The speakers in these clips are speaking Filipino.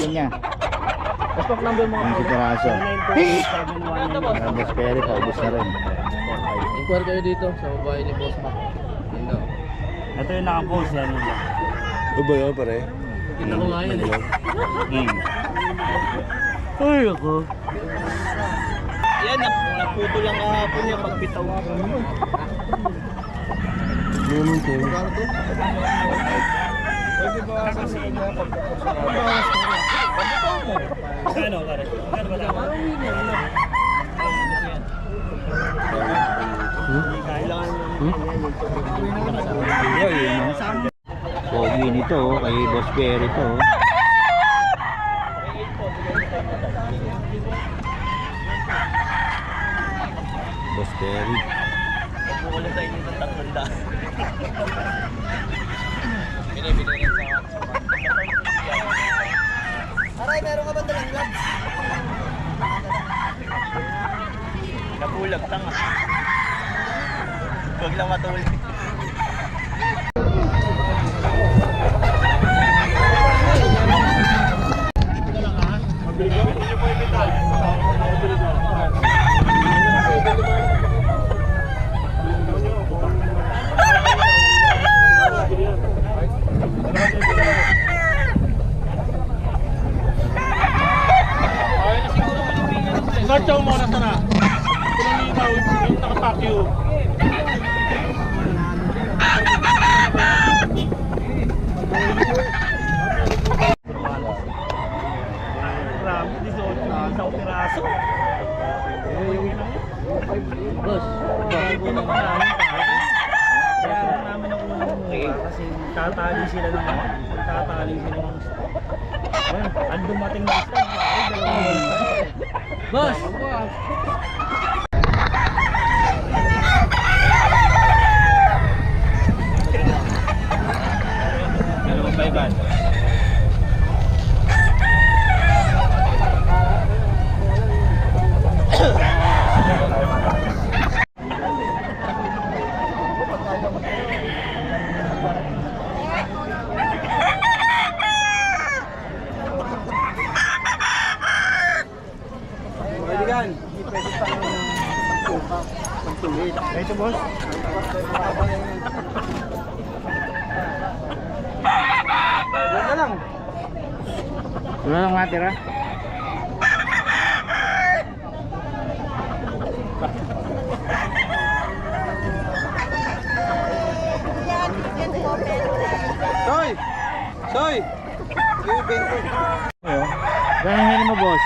niya. Stock number mo. Ang piraso. Boss Perry, paubos na rin. Inquire kayo dito sa bahay ni Boss Mac. Yun. Ito yung naka-post yan. Ito ba yun pare? Kita ko nga yun eh. Ay ako. Yan, naputo lang kahapon niya pagbitaw ako. Ganun ko. Pwede ba kasi niya Ano pare? Ano ba tama? Pogi nito, kay Boss Perry to. Boss Perry. Wala tayo dito ng 300. Binibili rin sa Aray, meron ka ba dalang gloves? Nabulag tanga. Huwag lang matulog. Garchaw mo na sana. Pinangigaw yung nakatakyo. Grabe, dito isang piraso. Boss, Ito naman namin pare. Kaya namin ang unang mura kasi tatali sila ng tatali sila ng stock. Ayun, ang dumating na stock, pare, dalawang boss! dalawang bayban. Ito boss. Wala lang. Wala lang matira. Soy! Soy! Yung bento. Ayo. Ganyan mo boss.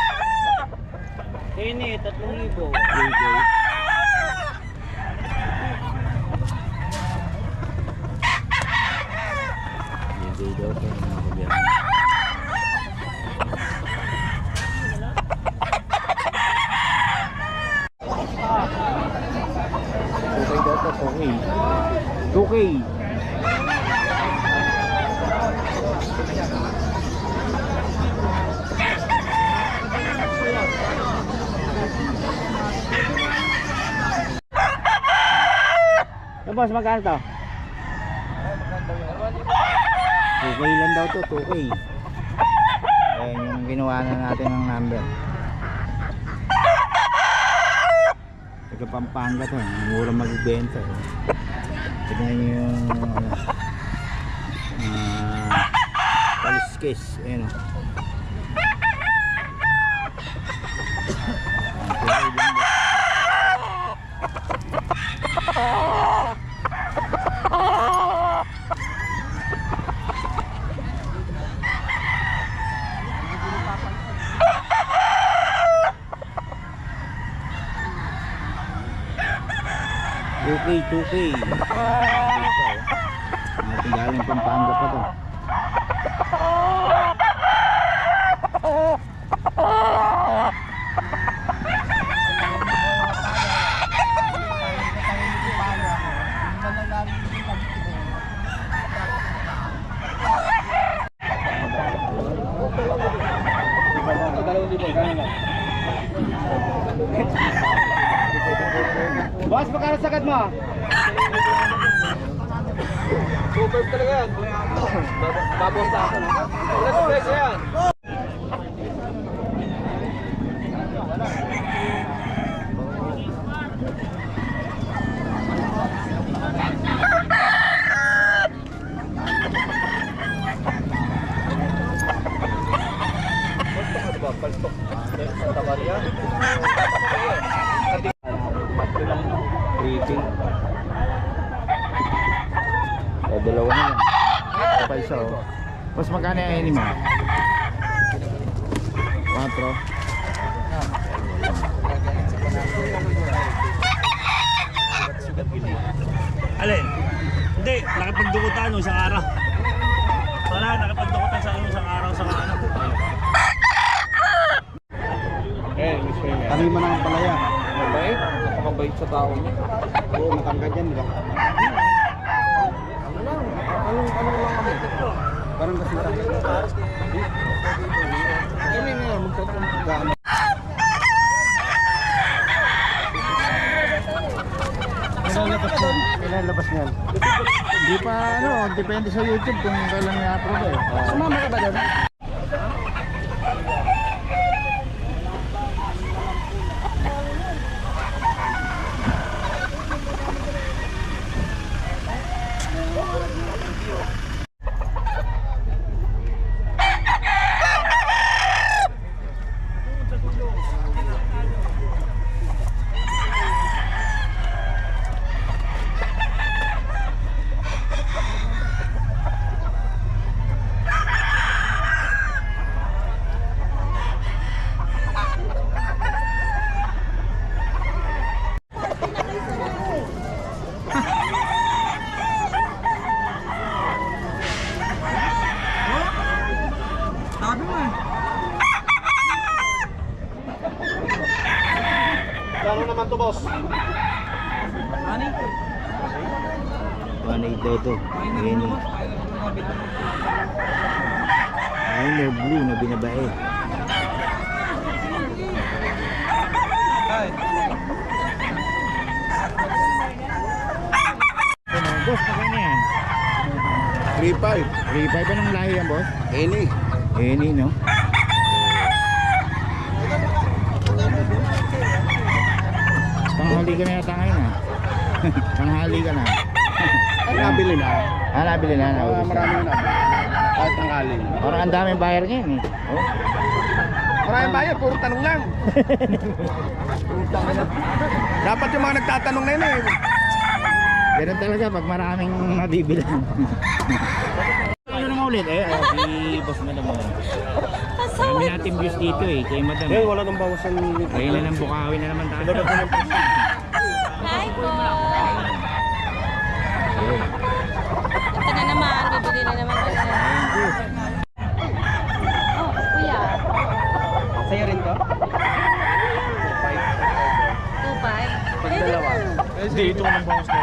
Ini, 3,000. Okay. Hindi daw ito mga kabyan. Okay daw ito, okay. 2K. Boss, magkano to? 2K lang daw to, 2K. Ayan yung ginawa na natin ng number. Taga Pampanga to, mura magbenta. Tignan nyo yung police ayan o. 2K lang daw. $2K. Natin galing Pampanga pa to. Boss, magkano sagad mo? Super talaga yan. Babos na ako. Wala sa presyo yan. Baltok. Santa Maria. Creeping. Dalawa na yan. Ito pa isa oh. Mas magkano yung ini mo? 4. Alin? Hindi, nakipagdukutan no, isang araw. Wala, nakipagdukutan sa isang araw sa ano. Kanima na ang palaya. Mabait. Napakabait sa tao niya. Oo, matangkad yan, di ba? Anong lang kami? Parang kasi matangkad. Kami nga, magtatulog. Kailan labas niyan? Hindi pa ano, depende sa YouTube kung kailan i-upload eh. Sumama ka ba doon? Gano'n naman to, boss? 1.8 daw to. Ayan eh. Ayun yung blue na binabae. Boss, magkano yan? 3.5. 3.5 anong lahi yan, boss? Any. Any, no? Panghali ka na yata ngayon ah. Panghali ka na. Ay, nabili na. Ah, nabili na. Naubos na. Marami na. Kahit ang aling. Parang ang daming buyer ngayon eh. Oh. Maraming bayan, puro tanong lang. Dapat yung mga nagtatanong na yun eh. Ganun talaga pag maraming nabibilan. Ano naman ulit? Si Boss Madam mo. Kami natin views dito eh, kay Madam. Eh, wala nang bawasan. Ayun na lang, Bukawi na naman tayo. Hi po! Ayun. Ito na naman, bibili na naman tayo. Oh, kuya. Sa'yo rin to? 2.5. Pagdalawa. Hindi, ito nang bawas na.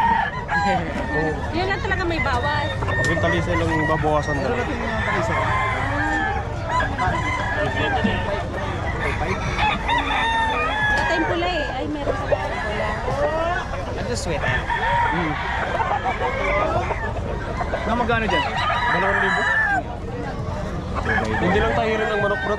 Yun lang talaga may bawas. Yung talisay lang babawasan na. Wala tayong pula eh. Ay, meron pa tayong pula. Ano sweet? Na magkano dyan? 2,000. Hindi lang tayo rin ng manok, bro.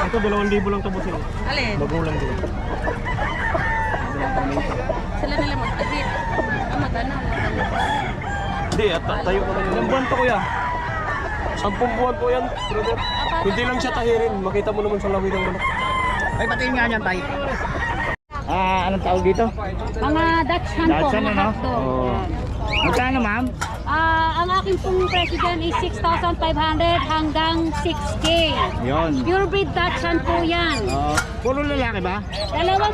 Ito, 2,000 lang ito, boss. Alin? Magulang din. Sila na lang mag-agit. Ah, magkano? Hindi, at tayo ko lang. Ilang buwan to, kuya? 10 buwan po yan, brother. Hindi lang siya tahirin. Makita mo naman sa lawi ng manok. Ay, patingin nga niyan tayo. Anong tawag dito? Mga Dachshund po, Dachshund, mga ano? hotdog. Oo. Magkano, ma'am? Ang aking pong president is 6,500 hanggang 6K. Yon. Pure breed Dachshund po yan. Puro lalaki ba?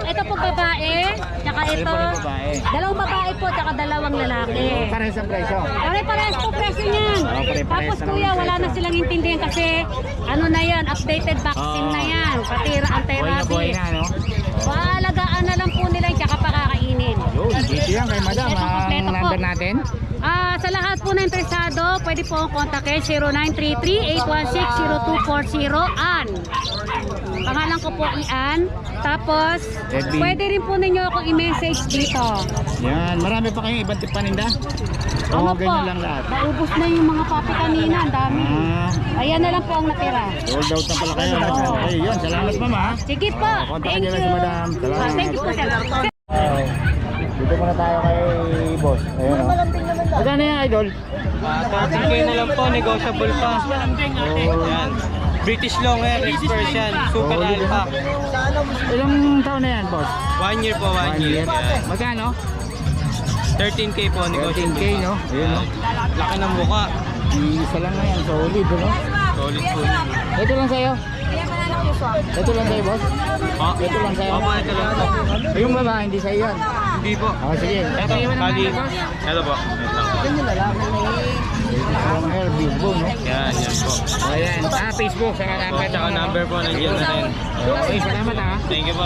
Ito po babae, tsaka ito. Puro babae. Dalawang babae po, tsaka dalawang lalaki. Parehas ang presyo. Pare-parehas po presyo niyan. pare-parehas Tapos na kuya, naman wala presyo. na silang intindihan kasi ano na yan, updated vaccine na yan. Patira, Buhay na anti-rabies. no? Paalagaan na lang po nila yung tsaka pakakainin. Yun, dito yan kay madam. Ito, Ang kompleto po. number natin? Sa lahat po na interesado, pwede po akong kontakin 0933-816-0240 Ann. Pangalan ko po Ian. Tapos, FB. pwede rin po ninyo akong i-message dito. Yan, marami pa kayong ibang paninda? Ano Oo, po? ganyan lang lahat. Naubos na yung mga papi kanina. Ang dami. Ayan na lang po ang natira. Sold out na pala kayo. Okay, yun. Salamat mama. ha? Sige po. Kontakin Thank niyo lang you. si madam. Salamat. Thank you po, sir. Dito muna tayo kay boss. Ayun o. Magkano yan, idol? 30k na lang po, negotiable pa. Yan. British long hair, Rex Persian, super Solid, alpha. Ilang taon na yan, boss? 1 year po, 1 year. Yan. Magkano? 13k po, negotiable 13K, no? Ayun, no? Laki ng mukha. Isa lang na yan. Solid, no? Solid po. Ito lang sa'yo. Ito lang sa'yo, boss. Ito lang sa'yo. Opo, ito lang po. Yung babae, hindi sa'yo yan. Hindi po. Okay, sige. Ito iwan naman Kali. natin, boss. Ito po. Long hair, big bone, no? Yan, yan po. Ayan. Facebook, saka number. Tsaka number po, nandiyan na rin. Okay, salamat ha. Thank you po.